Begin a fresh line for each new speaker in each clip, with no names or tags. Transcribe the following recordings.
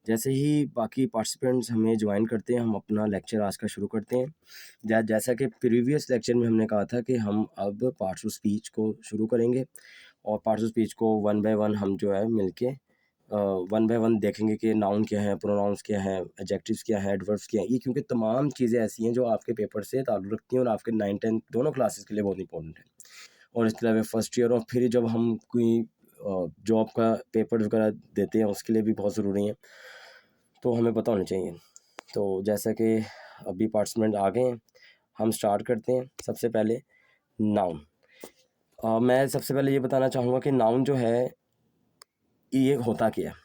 जैसे ही बाकी पार्टिसिपेंट्स हमें ज्वाइन करते हैं, हम अपना लेक्चर आज का शुरू करते हैं। जैसा कि प्रीवियस लेक्चर में हमने कहा था कि हम अब पार्ट्स ऑफ स्पीच को शुरू करेंगे और पार्ट्स ऑफ स्पीच को वन बाय वन हम जो है मिलके वन बाय वन देखेंगे कि नाउन क्या है, प्रोनाउंस क्या है, एडजेक्टिव्स क्या है, एडवर्ब्स क्या है। ये क्योंकि तमाम चीज़ें ऐसी हैं जो आपके पेपर से ताल्लुक़ रखती हैं और आपके 9-10 दोनों क्लासेस के लिए बहुत इंपॉर्टेंट है। और इसके अलावा फर्स्ट ईयर और फिर जब हम कोई जॉब का पेपर वगैरह देते हैं उसके लिए भी बहुत ज़रूरी है, तो हमें पता होना चाहिए। तो जैसा कि अभी पार्टिसिपेंट आ गए हैं, हम स्टार्ट करते हैं। सबसे पहले नाउन। मैं सबसे पहले ये बताना चाहूँगा कि नाउन जो है ये होता क्या है।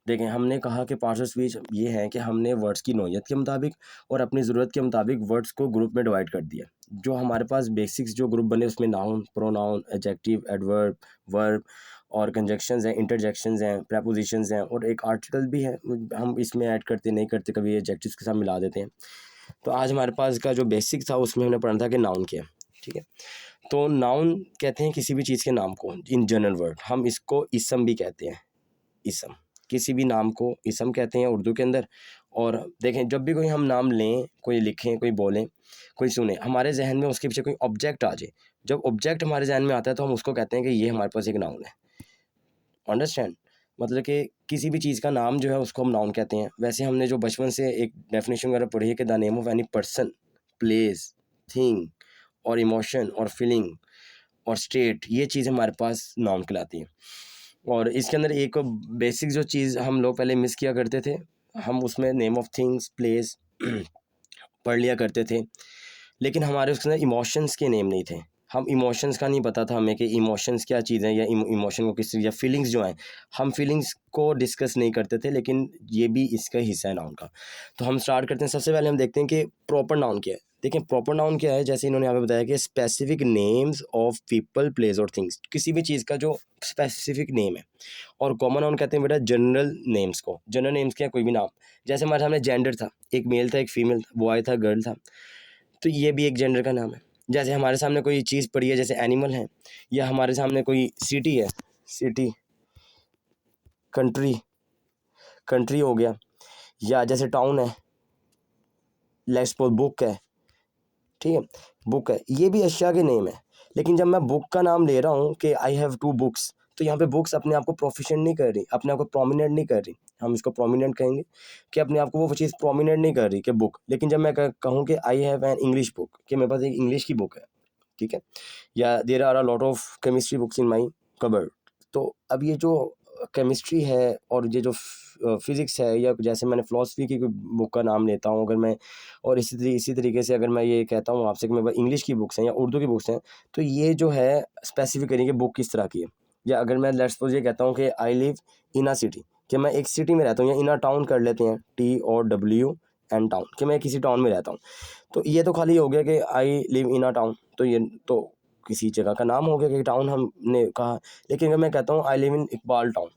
देखें, हमने कहा कि पार्ट्स ऑफ स्पीच ये है कि हमने वर्ड्स की नौइयत के मुताबिक और अपनी ज़रूरत के मुताबिक वर्ड्स को ग्रुप में डिवाइड कर दिया। जो हमारे पास बेसिक्स जो ग्रुप बने उसमें noun, pronoun, adjective, adverb, verb और कंजक्शंस हैं, इंटरजेक्शंस हैं, प्रेपोजिशंस हैं और एक आर्टिकल भी है। हम इसमें ऐड करते नहीं करते, कभी एडजेक्टिव्स के साथ मिला देते हैं। तो आज हमारे पास का जो बेसिक था उसमें हमने पढ़ा था कि नाउन क्या है। ठीक है, तो नाउन कहते हैं किसी भी चीज़ के नाम को इन जनरल वर्ड। हम इसको इसम भी कहते हैं। इसम, किसी भी नाम को इसम कहते हैं उर्दू के अंदर। और देखें, जब भी कोई हम नाम लें, कोई लिखें, कोई बोलें, कोई सुने, हमारे जहन में उसके पीछे कोई ऑब्जेक्ट आ जाए। जब ऑब्जेक्ट हमारे जहन में आता है तो हम उसको कहते हैं कि ये हमारे पास एक नाउन है। अंडरस्टैंड? मतलब कि किसी भी चीज़ का नाम जो है उसको हम नाउन कहते हैं। वैसे हमने जो बचपन से एक डेफिनेशन वगैरह पढ़ी है कि the name of any person, place, thing और इमोशन और फीलिंग और स्टेट, ये चीज़ हमारे पास नाउन कहलाती है। और इसके अंदर एक बेसिक जो चीज़ हम लोग पहले मिस किया करते थे, हम उसमें नेम ऑफ थिंग्स, प्लेस पढ़ लिया करते थे, लेकिन हमारे उसके अंदर इमोशंस के नेम नहीं थे। हम इमोशंस का नहीं पता था हमें कि इमोशंस क्या चीज़ है या इमोशन को किस, या फीलिंग्स जो हैं, हम फीलिंग्स को डिस्कस नहीं करते थे, लेकिन ये भी इसका हिस्सा है नाउन का। तो हम स्टार्ट करते हैं। सबसे पहले हम देखते हैं कि प्रॉपर नाउन क्या है। देखिए, प्रॉपर नाउन क्या है, जैसे इन्होंने यहाँ पे बताया कि specific names of people, place और थिंग्स, किसी भी चीज़ का जो स्पेसिफिक नेम है। और कॉमन नाउन कहते हैं बेटा जनरल नेम्स को। जनरल नेम्स क्या, कोई भी नाम। जैसे हमारे सामने जेंडर था, एक मेल था, एक फीमेल था, बॉय था, गर्ल था, तो ये भी एक जेंडर का नाम है। जैसे हमारे सामने कोई चीज़ पड़ी है, जैसे एनिमल है, या हमारे सामने कोई सिटी है, सिटी, कंट्री, कंट्री हो गया, या जैसे टाउन है, लेट्स सपोज बुक है। ठीक है, बुक है, ये भी अशिया के नेम है। लेकिन जब मैं बुक का नाम ले रहा हूँ कि आई हैव 2 बुक्स, तो यहाँ पे बुक्स अपने आप को प्रोफिशिएंट नहीं कर रही, अपने आप को प्रोमिनेंट नहीं कर रही। हम इसको प्रोमिनेंट कहेंगे कि अपने आप को वो चीज़ प्रोमिनेंट नहीं कर रही कि बुक। लेकिन जब मैं कहूँ कि I have an English book, कि मेरे पास एक इंग्लिश की बुक है, ठीक है, या there are a lot of chemistry books in my cupboard, तो अब ये जो केमिस्ट्री है और ये जो फिज़िक्स है, या जैसे मैंने फ़िलासफ़ी की कोई बुक का नाम लेता हूँ अगर मैं, और इसी तरीके से अगर मैं ये कहता हूँ आपसे कि मेरे पास इंग्लिश की बुक्स हैं या उर्दू की बुक्स हैं, तो ये जो है स्पेसिफ़िक करेंगे बुक किस तरह की है। या अगर मैं लेट्स सपोज़ ये कहता हूँ कि आई लिव इन अ सिटी, कि मैं एक सिटी में रहता हूँ, या इन अ टाउन कर लेते हैं, TOWN टाउन, कि मैं किसी टाउन में रहता हूँ। तो ये तो खाली हो गया कि आई लिव इन अ टाउन, तो ये तो किसी जगह का नाम हो गया कि टाउन हमने कहा। लेकिन अगर मैं कहता हूँ I live in Iqbal town,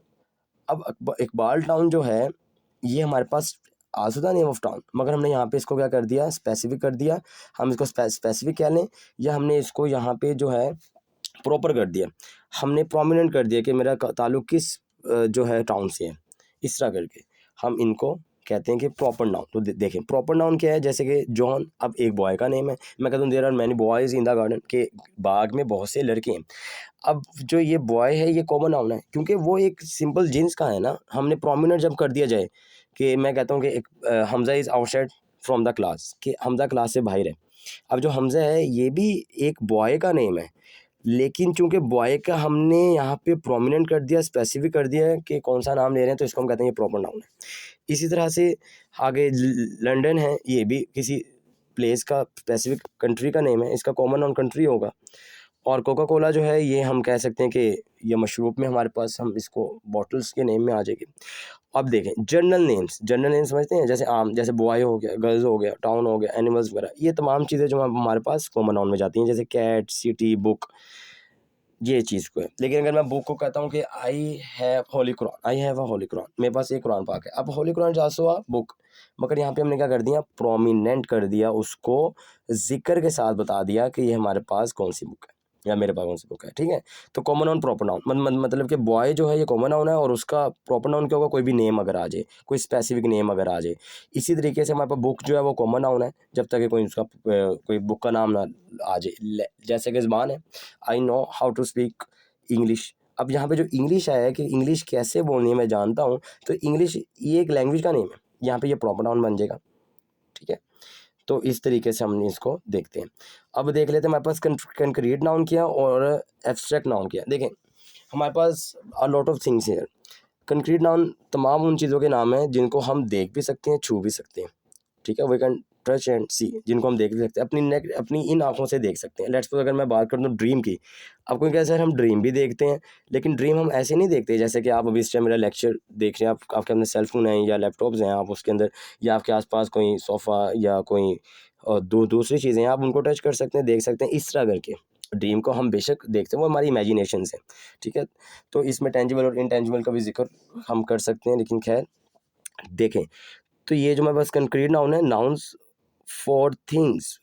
अब इकबाल टाउन जो है ये हमारे पास also the name of town, मगर हमने यहाँ पे इसको क्या कर दिया, स्पेसिफिक कर दिया। हम इसको स्पेसिफिक कह लें, या हमने इसको यहाँ पे जो है प्रॉपर कर दिया, हमने प्रोमिनेंट कर दिया कि मेरा ताल्लुक किस जो है टाउन से है। इस तरह करके हम इनको कहते हैं कि प्रॉपर नाउन। तो देखें प्रॉपर नाउन क्या है, जैसे कि जॉन, अब एक बॉय का नेम है, मैं कहता हूँ there are many boys in the garden, के बाग में बहुत से लड़के हैं। अब जो ये बॉय है ये कॉमन नाउन है, क्योंकि वो एक सिंपल जीन्स का है ना। हमने प्रोमिनेंट जब कर दिया जाए, कि मैं कहता हूँ कि एक Hamza is outside from the class, कि हमज़ा क्लास से बाहर है। अब जो हमज़ा है ये भी एक बॉय का नेम है, लेकिन चूंकि बॉय का हमने यहाँ पे प्रोमिनेंट कर दिया, स्पेसिफिक कर दिया है कि कौन सा नाम ले रहे हैं, तो इसको हम कहते हैं ये प्रॉपर नाउन है। इसी तरह से आगे लंदन है, ये भी किसी प्लेस का स्पेसिफिक कंट्री का नेम है, इसका कॉमन नाउन कंट्री होगा। और कोका कोला जो है ये हम कह सकते हैं कि ये मशरूब में हमारे पास, हम इसको बॉटल्स के नेम में आ जाएगी। अब देखें जनरल नेम्स, जनरल नेम समझते हैं, जैसे आम, जैसे बॉय हो गया, गर्ल्स हो गया, टाउन हो गया, एनिमल्स वगैरह, ये तमाम चीज़ें जो हमारे पास कॉमन नाउन में जाती हैं, जैसे कैट, सिटी, बुक, ये चीज़ को है। लेकिन अगर मैं बुक को कहता हूँ कि I have Holi Quran, I have अ होली कुरान, मेरे पास एक कुरान पाक है। अब होली कुरान जासो आ बुक, मगर यहाँ पे हमने क्या कर दिया, प्रोमिनेंट कर दिया उसको, जिक्र के साथ बता दिया कि ये हमारे पास कौन सी बुक है। या मेरे पास कौन सी बुक है, ठीक है। तो कॉमन नाउन प्रॉपर नाउन मतलब कि बॉय जो है ये कॉमन नाउन है, और उसका प्रॉपर नाउन क्या होगा, कोई भी नेम अगर आ जाए, कोई स्पेसिफिक नेम अगर आ जाए। इसी तरीके से हमारे पास बुक जो है वो कॉमन नाउन है, जब तक कि कोई उसका कोई बुक का नाम ना आ जाए। जैसे कि ज़बान है, I know how to speak English. अब यहाँ पे जो इंग्लिश आया है कि इंग्लिश कैसे बोलनी है मैं जानता हूँ, तो इंग्लिश ये एक लैंग्वेज का नेम है, यहाँ पे ये प्रॉपर नाउन बन जाएगा, ठीक है। तो इस तरीके से हम इसको देखते हैं। अब देख लेते हैं हमारे पास कंक्रीट नाउन क्या और एब्स्ट्रैक्ट नाउन क्या। देखें हमारे पास अ लॉट ऑफ थिंग्स है। कंक्रीट नाउन तमाम उन चीज़ों के नाम हैं जिनको हम देख भी सकते हैं, छू भी सकते हैं, ठीक है। वी कैन टच एंड सी, जिनको हम देख भी सकते हैं, अपनी इन आँखों से देख सकते हैं। लेट्स सपोज़ अगर मैं बात कर दूँ ड्रीम की, अब कोई कहे सर हम ड्रीम भी देखते हैं, लेकिन ड्रीम हम ऐसे नहीं देखते जैसे कि आप अभी इस टाइम मेरा लेक्चर देख रहे हैं, आप आपके अपने सेल फ़ोन हैं या लैपटॉप्स हैं, आप उसके अंदर या आपके आस-पास कोई सोफ़ा या कोई दूसरी चीज़ें हैं, आप उनको टच कर सकते हैं, देख सकते हैं, इस तरह करके। ड्रीम को हम बेशक देखते हैं, वो हमारी इमेजिनेशन है, ठीक है। तो इसमें टेंजिबल और इनटेंजिबल का भी ज़िक्र हम कर सकते हैं, लेकिन खैर देखें, तो ये जो हमारे पास कंक्रीट नाउन है, nouns for things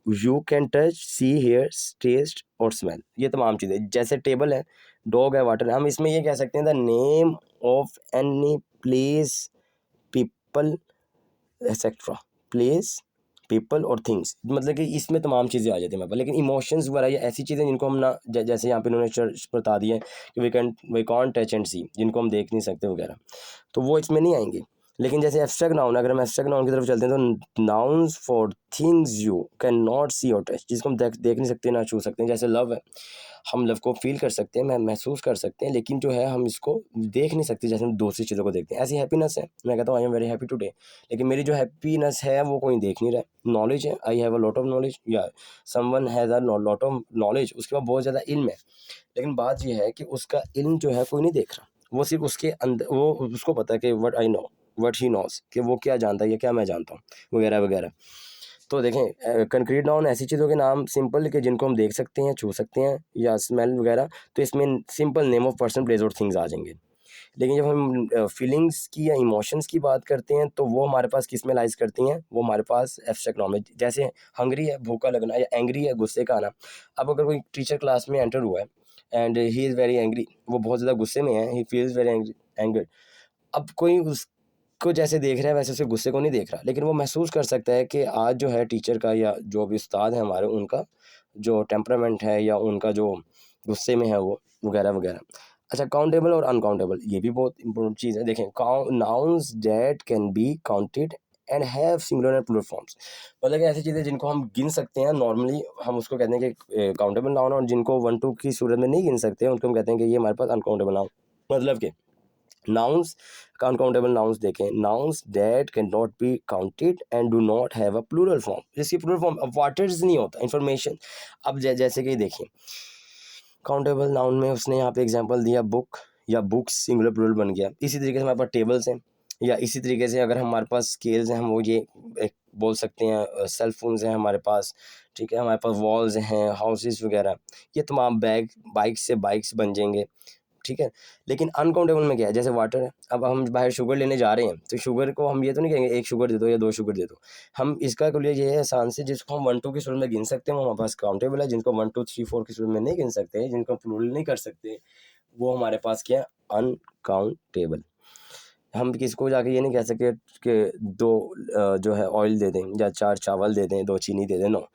you can touch, see, hear, taste और स्मेल, ये तमाम चीज़ें। जैसे टेबल है, डॉग है, वाटर है, हम इसमें ये कह सकते हैं the name of any place, people etcetera. Place, people और थिंग्स, मतलब कि इसमें तमाम चीज़ें आ जाती हैं हमारे पास। लेकिन इमोशंस वगैरह या ऐसी चीज़ें जिनको हम ना जैसे यहाँ पे इन्होंने बता दिया है कि वी कॉन्ट टच एंड सी, जिनको हम देख नहीं सकते वगैरह, तो वो इसमें नहीं आएंगे। लेकिन जैसे एब्स्ट्रैक्ट नाउन, अगर हम एब्स्ट्रैक्ट नाउन की तरफ चलते हैं तो nouns for things you can not see और टच, जिसको हम देख नहीं सकते ना छू सकते हैं। जैसे लव है, हम लव को फील कर सकते हैं, महसूस कर सकते हैं, लेकिन जो है हम इसको देख नहीं सकते जैसे हम दूसरी चीज़ों को देखते हैं। ऐसी हैप्पीनेस है, मैं कहता हूँ I am very happy today, लेकिन मेरी जो हैप्पीनेस है वो कोई देख नहीं रहा है। नॉलेज है, I have a lot of knowledge, या someone has a lot of knowledge, उसके पास बहुत ज़्यादा इल्म है, लेकिन बात ये है कि उसका इल्म जो है कोई नहीं देख रहा, वो सिर्फ उसके अंदर, वो उसको पता है कि what I know, what he knows, कि वो क्या जानता है या क्या मैं जानता हूँ, वगैरह वगैरह। तो देखें कंक्रीट नाउन ऐसी चीज़ों के नाम सिंपल कि जिनको हम देख सकते हैं, छू सकते हैं या स्मेल वगैरह, तो इसमें simple name of person, place और थिंग्स आ जाएंगे। लेकिन जब हम फीलिंग्स की या इमोशंस की बात करते हैं तो वो हमारे पास किस में लाइज करती हैं, वो हमारे पास एब्स्ट्रैक्ट नाउन में। जैसे हंग्री है, भूखा लगना, या एंग्री है, गुस्से का आना। अब अगर कोई टीचर क्लास में एंटर हुआ है and he is very angry, वो बहुत ज़्यादा गुस्से में है, ही फील्स वेरी एंग्री। अब कोई उसको जैसे देख रहा है वैसे उसे गुस्से को नहीं देख रहा, लेकिन वो महसूस कर सकता है कि आज जो है टीचर का या जो भी उस्ताद है हमारे, उनका जो टेम्परामेंट है या उनका जो गुस्से में है वो, वगैरह वगैरह। अच्छा, काउंटेबल और अनकाउंटेबल, ये भी बहुत इंपॉर्टेंट चीज़ है। देखें nouns that can be counted and have singular and plural forms, मतलब कि ऐसी चीज़ें जिनको हम गिन सकते हैं नॉर्मली, हम उसको कहते हैं कि काउंटेबल नाउन, और जिनको 1 2 की सूरत में नहीं गिन सकते उनको हम कहते हैं कि ये हमारे पास अनकाउंटेबल नाउन। मतलब कि नाउन्स का अनकाउंटेबल नाउन्स देखें, nouns that can not be counted and do not have a plural form, जिसकी प्लूरल फॉर्म वाटर्स नहीं होता, इंफॉर्मेशन। अब जैसे कि देखिए काउंटेबल नाउन में उसने यहाँ पे एग्जांपल दिया बुक, या बुक्स सिंगुलर प्लूरल बन गया। इसी तरीके से हमारे पास टेबल्स हैं, या इसी तरीके से अगर हमारे पास स्केल्स हैं, हम वो ये एक बोल सकते हैं, सेल फोन्स हैं हमारे पास, ठीक है, हमारे पास वॉल्स हैं, हाउसेस वगैरह, ये तमाम बाइक्स से बाइक्स बन जाएंगे, ठीक है। लेकिन अनकाउंटेबल में क्या है, जैसे वाटर है, अब हम बाहर शुगर लेने जा रहे हैं तो शुगर को हम ये तो नहीं कहेंगे 1 शुगर दे दो या 2 शुगर दे दो, हम इसका कुल ये है आसान से, जिसको हम 1 2 की सूरत में गिन सकते हैं वो हमारे पास काउंटेबल है, जिनको 1 2 3 4 की सूरत में नहीं गिन सकते, जिनको प्लूरल नहीं कर सकते, वो हमारे पास क्या है, अनकाउंटेबल। हम किसको जाके ये नहीं कह सकते कि 2 जो है ऑयल दे दें, या 4 चावल दे दें, 2 चीनी दे दें, नो।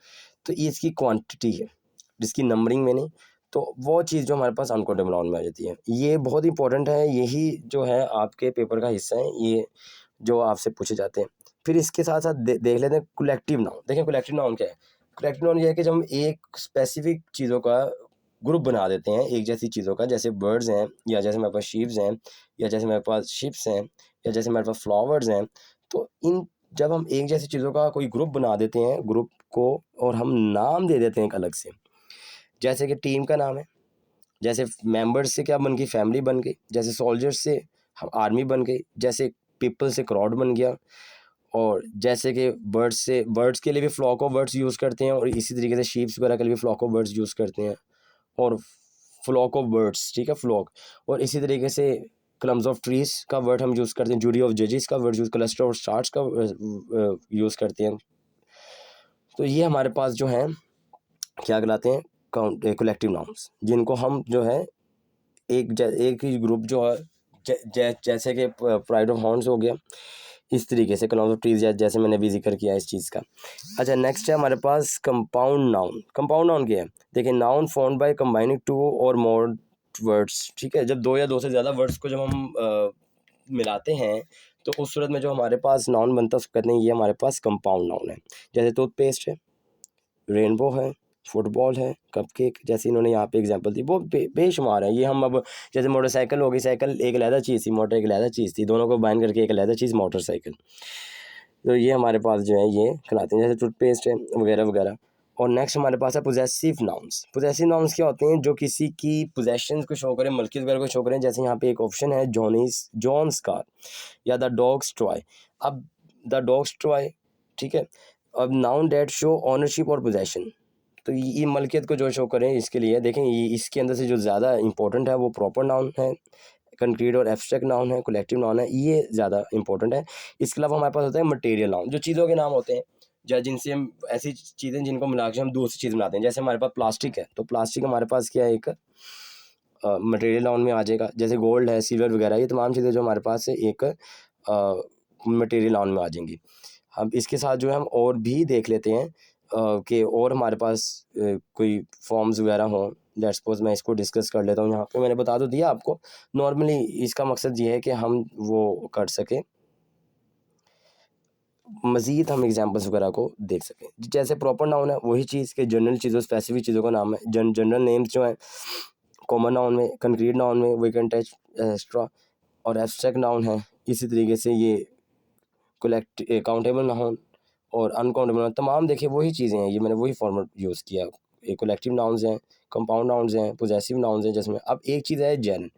तो ये इसकी क्वांटिटी है, जिसकी नंबरिंग में नहीं, तो वो चीज़ जो हमारे पास अनकाउंटेबल नाउन में आ जाती है। ये बहुत इंपॉर्टेंट है, यही जो है आपके पेपर का हिस्सा है, ये जो आपसे पूछे जाते हैं। फिर इसके साथ साथ देख लेते हैं कलेक्टिव नाउन। देखिए कलेक्टिव नाउन क्या है, कलेक्टिव नाउन ये है कि जब हम एक स्पेसिफिक चीज़ों का ग्रुप बना देते हैं, एक जैसी चीज़ों का, जैसे बर्ड्स हैं, या जैसे हमारे पास शीप्स हैं, या जैसे हमारे पास शिप्स हैं, या जैसे हमारे पास फ्लावर्स हैं। तो इन जब हम एक जैसी चीज़ों का कोई ग्रुप बना देते हैं, ग्रुप को, और हम नाम दे देते हैं एक अलग से, जैसे कि टीम का नाम है, जैसे मेंबर्स से क्या बन गई, फैमिली बन गई, जैसे सोल्जर्स से हम आर्मी बन गई, जैसे पीपल से क्राउड बन गया, और जैसे कि बर्ड्स से, बर्ड्स के लिए भी फ्लॉक ऑफ बर्ड्स यूज़ करते हैं, और इसी तरीके से शीप्स वगैरह के लिए भी फ्लॉक ऑफ बर्ड्स यूज़ करते हैं, और फ्लॉक ऑफ बर्ड्स, ठीक है, फ्लॉक। और इसी तरीके से क्लम्स ऑफ ट्रीज का वर्ड हम यूज़ करते हैं, जूरी ऑफ जजेस का word use, cluster of stars का यूज़ करते हैं। तो ये हमारे पास जो है क्या कहलाते हैं, कलेक्टिव नाउन्स, जिनको हम जो है एक ही ग्रुप जो है जैसे कि प्राइड ऑफ हॉर्न्स हो गया, इस तरीके से क्लाउड ऑफ ट्रीज, जैसे मैंने भी जिक्र किया इस चीज़ का। अच्छा, नेक्स्ट है हमारे पास कंपाउंड नाउन। कंपाउंड नाउन क्या है? देखिए, नाउन फॉर्म्ड बाय कंबाइनिंग 2 और मोर वर्ड्स, ठीक है। जब 2 या 2 से ज़्यादा वर्ड्स को जब हम मिलाते हैं तो उस सूरत में जो हमारे पास नाउन बनता है उसको कहते हैं ये हमारे पास कंपाउंड नाउन है। जैसे टूथपेस्ट है, रेनबो है, फुटबॉल है, कपकेक, जैसे इन्होंने यहाँ पे एग्जांपल दी, वो बेशुमार है। ये हम अब जैसे मोटरसाइकिल होगी, साइकिल एक अलहदा चीज़ थी, मोटर एक अलहदा चीज़ थी, दोनों को बाइंड करके एक अलहदा चीज़ मोटरसाइकिल। तो ये हमारे पास जो है ये कहलाते हैं, जैसे टूथपेस्ट है वगैरह वगैरह। और नेक्स्ट हमारे पास है पोजेसिव नाउन्स। पोजेसिव नाउन्स क्या होते हैं? जो किसी की पोजेशंस को शो करें, मलकियत वगैरह को शो करें। जैसे यहाँ पे एक ऑप्शन है जॉन्स कार या द डॉग्स टॉय। अब द डॉग्स टॉय, ठीक है। अब नाउन डेट शो ऑनरशिप और पोजेशन, तो ये मलकियत को जो शो करें, इसके लिए देखें ये इसके अंदर से जो ज़्यादा इंपॉर्टेंट है वो प्रॉपर नाउन है, कंक्रीट और एब्स्ट्रैक्ट नाउन है, कलेक्टिव नाउन है, ये ज़्यादा इंपॉर्टेंट है। इसके अलावा हमारे पास होता है मटेरियल नाउन, जो चीज़ों के नाम होते हैं या जिनसे हम ऐसी चीज़ें जिनको मिला के हम दूसरी चीज़ बनाते हैं। जैसे हमारे पास प्लास्टिक है, तो प्लास्टिक हमारे पास क्या है, एक मटेरियल नाउन में आ जाएगा। जैसे गोल्ड है, सिल्वर वगैरह, ये तमाम चीज़ें जो हमारे पास है एक मटेरियल नाउन में आ जाएंगी। हम इसके साथ जो है हम और भी देख लेते हैं कि और हमारे पास कोई फॉर्म्स वगैरह हों। लेट्स सपोज मैं इसको डिस्कस कर लेता हूँ। यहाँ पे मैंने बता तो दिया आपको, नॉर्मली इसका मकसद ये है कि हम वो कर सकें, मज़ीद हम एग्जांपल्स वगैरह को देख सकें। जैसे प्रॉपर नाउन है वही चीज़ के जनरल चीज़ों, स्पेसिफिक चीज़ों का नाम है। जनरल नेम्स जो हैं कॉमन नाउन में, कंक्रीट नाउन में वी कैन टच एक्स्ट्रा, और एब्स्ट्रैक्ट नाउन है इसी तरीके से ये काउंटेबल नाउन और अनकाउंटेबल, तमाम देखिए वही चीज़ें हैं। ये मैंने वही फॉर्मेट यूज़ किया। ये कलेक्टिव नाउन्स हैं, कंपाउंड नाउन्स हैं, पोजेसिव नाउन्स हैं जिसमें। अब एक चीज़ है जेरंड।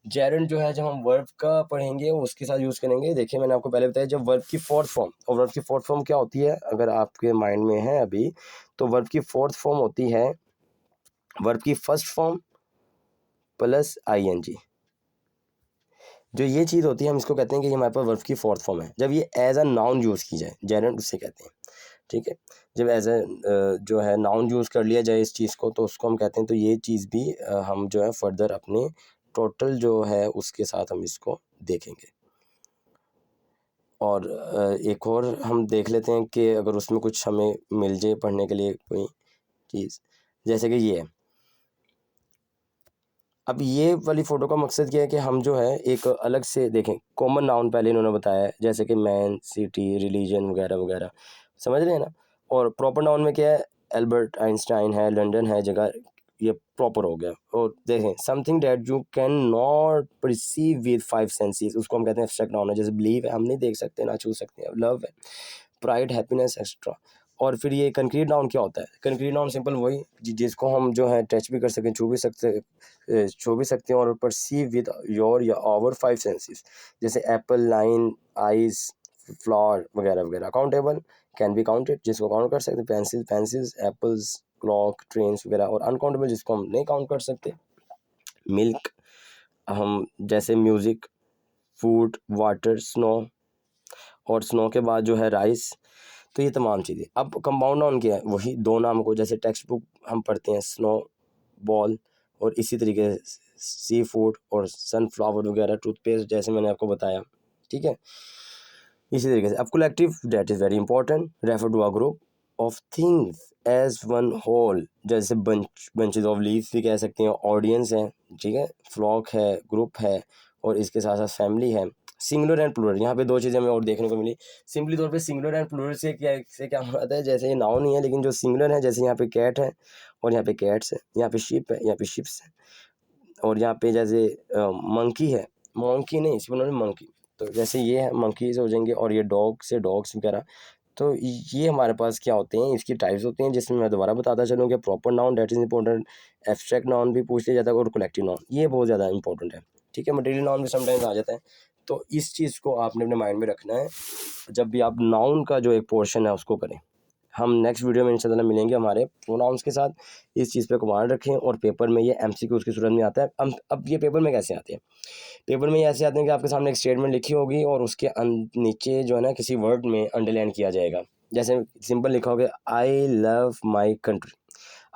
जेरंड जो है जब हम वर्ब का पढ़ेंगे उसके साथ यूज़ करेंगे। देखिए मैंने आपको पहले बताया, जब वर्ब की फोर्थ फॉर्म, और वर्ब की फोर्थ फॉर्म क्या होती है अगर आपके माइंड में है अभी, तो वर्ब की फोर्थ फॉर्म होती है वर्ब की फर्स्ट फॉर्म प्लस ING। जो ये चीज़ होती है हम इसको कहते हैं कि ये हमारे पास वर्ब की फोर्थ फॉर्म है। जब ये एज अ नाउन यूज़ की जाए, जेरंड उससे कहते हैं, ठीक है। जब एज अ जो है नाउन यूज़ कर लिया जाए इस चीज़ को, तो उसको हम कहते हैं। तो ये चीज़ भी हम जो है फर्दर अपने टोटल जो है उसके साथ हम इसको देखेंगे। और एक और हम देख लेते हैं कि अगर उसमें कुछ हमें मिल जाए पढ़ने के लिए कोई चीज़, जैसे कि ये है। अब ये वाली फ़ोटो का मकसद क्या है कि हम जो है एक अलग से देखें। कॉमन नाउन पहले इन्होंने बताया है, जैसे कि मैन, सिटी, रिलीजन वगैरह वगैरह, समझ रहे हैं ना। और प्रॉपर नाउन में क्या है, एल्बर्ट आइंस्टाइन है, लंदन है जगह, ये प्रॉपर हो गया। और देखें something that you can not perceive with 5 senses, उसको हम कहते हैं एब्स्ट्रैक्ट नाउन है। जैसे बिलीव है, हम नहीं देख सकते ना छू सकते हैं। लव है, प्राइड, हैप्पीनेस एक्स्ट्रा। और फिर ये कंक्रीट नाउन क्या होता है? कंक्रीट नाउन सिंपल वही जिसको हम जो है टच भी कर सकें, छू भी सकते हैं और परसीव विद योर या आवर 5 सेंसेस। जैसे एप्पल, लाइन, आइज, फ्लावर वगैरह वगैरह। काउंटेबल, कैन बी काउंटेड, जिसको काउंट कर सकते हैं, पेंसिल्स, एप्पल्स, क्लॉक, ट्रेन्स वगैरह। और अनकाउंटेबल, जिसको हम नहीं काउंट कर सकते, मिल्क, हम जैसे म्यूज़िक, फूड, वाटर, स्नो, और स्नो के बाद जो है राइस। तो ये तमाम चीज़ें। अब कंपाउंड नाउन क्या है? वही दो नाम को, जैसे टेक्स्ट बुक हम पढ़ते हैं स्नो बॉल, और इसी तरीके से सी फूड और सनफ्लावर वगैरह, टूथपेस्ट जैसे मैंने आपको बताया, ठीक है। इसी तरीके से अब collective that is very important, refer to a group of things as one whole, जैसे बंचेज ऑफ लीव्स भी कह सकते हैं, ऑडियंस है, ठीक है, फ्लॉक है, ग्रुप है, और इसके साथ साथ फैमिली है। सिंगुलर एंड प्लूरल, यहाँ पे दो चीज़ें हमें और देखने को मिली। सिंपली तौर पे सिंगुलर एंड प्लूरल से क्या होता है, जैसे ये नाउन नहीं है लेकिन जो सिंगुलर है, जैसे यहाँ पे कैट है और यहाँ पे कैट्स है, यहाँ पे शिप है, यहाँ पे शिप्स है, और यहाँ पे जैसे मंकी है, मंकी नहीं इसमें उन्होंने मंकी, तो जैसे ये है मंकीज हो जाएंगे, और ये डॉग से डॉग्स वगैरह। तो ये हमारे पास क्या होते हैं, इसकी टाइप्स होती हैं, जिसमें मैं दोबारा बताता चलूँ कि proper noun that is important, abstract noun भी पूछ लिया जाता है, और कलेक्टिव नाउन ये बहुत ज़्यादा इंपॉर्टेंट है, ठीक है। मटेरियल नाउन भी समटाइम्स आ जाता है। तो इस चीज़ को आपने अपने माइंड में रखना है जब भी आप नाउन का जो एक पोर्शन है उसको करें। हम नेक्स्ट वीडियो में इंशाल्लाह मिलेंगे हमारे प्रोनाउंस के साथ। इस चीज़ पे कमांड रखें, और पेपर में ये MCQ की सूरत में आता है। अब ये पेपर में कैसे आते हैं? पेपर में ये ऐसे आते हैं कि आपके सामने एक स्टेटमेंट लिखी होगी, और उसके नीचे जो है ना किसी वर्ड में अंडरलाइन किया जाएगा। जैसे सिंपल लिखा होगा, आई लव माई कंट्री।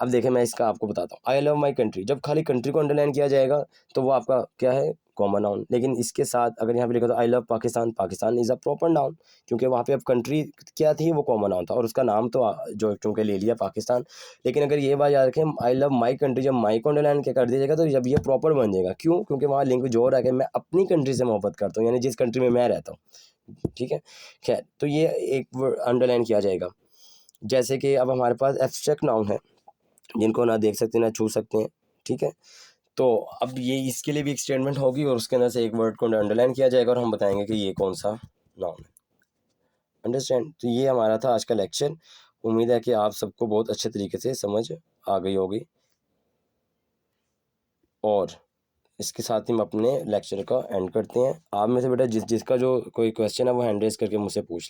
अब देखें मैं इसका आपको बताता हूँ, आई लव माई कंट्री, जब खाली कंट्री को अंडरलाइन किया जाएगा तो वो आपका क्या है, कॉमन नाउन। लेकिन इसके साथ अगर यहाँ पे लिखा तो I love Pakistan, Pakistan is a proper noun, क्योंकि वहाँ पे अब कंट्री क्या थी, वो कॉमन नाउन था और उसका नाम तो जो चूँकि ले लिया पाकिस्तान। लेकिन अगर ये बात याद रखें, आई लव माई कंट्री, जब माई को अंडरलाइन क्या कर दिया जाएगा तो जब ये प्रॉपर बन जाएगा। क्यों? क्योंकि वहाँ लिंक जोड़ है कि मैं अपनी कंट्री से मोहब्बत करता हूँ, यानी जिस कंट्री में मैं रहता हूँ। ठीक है, खैर, तो ये एक वर्ड अंडरलाइन किया जाएगा। जैसे कि अब हमारे पास एब्स्ट्रैक्ट नाउन है, जिनको ना देख सकते ना छू सकते हैं। ठीक है, तो अब ये इसके लिए भी एक स्टेटमेंट होगी और उसके अंदर से एक वर्ड को अंडरलाइन किया जाएगा और हम बताएंगे कि ये कौन सा नाउन है। अंडरस्टैंड? तो ये हमारा था आज का लेक्चर। उम्मीद है कि आप सबको बहुत अच्छे तरीके से समझ आ गई होगी और इसके साथ ही हम अपने लेक्चर का एंड करते हैं। आप में से बेटा जिसका जो कोई क्वेश्चन है वो हैंड रेज करके मुझसे पूछ